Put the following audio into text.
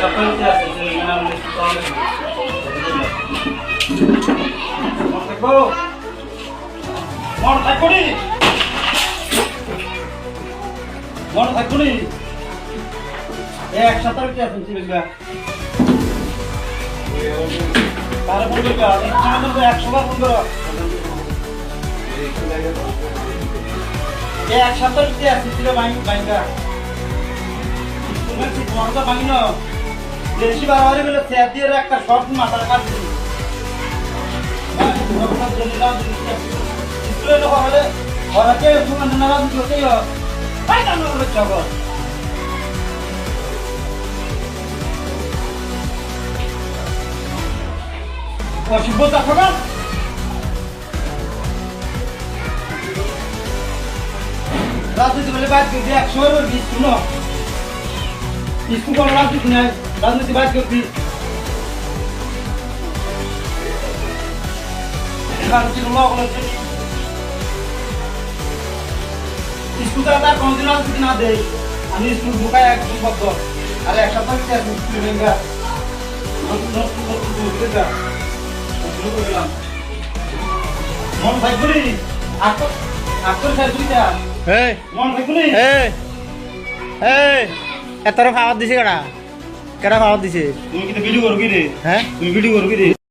সপ্তাহে আছে এই নাম লিখতে হবে দেখো মন থাকুনি এক সপ্তাহে কি আছে চিবিবা তার ফোন করবা এক সপ্তাহ ফোন করো এক সপ্তাহ কি আছে চিবিবা বাইঙ্গা তুমি তোমার তো ভাঙিনো বেশি বার হয়ে গেলে চেয়ার দিয়ে একটা শর্ট মাথার কাজ দিই স্কুলে তো হলে ঘরকে তোমার নানা দিতেই হয় তাই না আমরা জগৎ অসুবিধা থাকবে রাজনীতি বলে বাদ করবি 100 শুনো স্কুল কোনো রাজনীতি নাই রাজনীতি বাদ করবি স্কুল তারা কোনদিন রাজনীতি না দেয় আমি স্কুল ঢুকাই একদম শব্দ আর এক সপ্তাহ স্কুল ভেঙ্গা মন ভাই করি আকর খাই দুইটা মন ভাই করি এত খাবার দিছে কেডা খাবার দিছে তুমি কিন্তু ভিডিও করবি রে হ্যাঁ তুমি ভিডিও করবি রে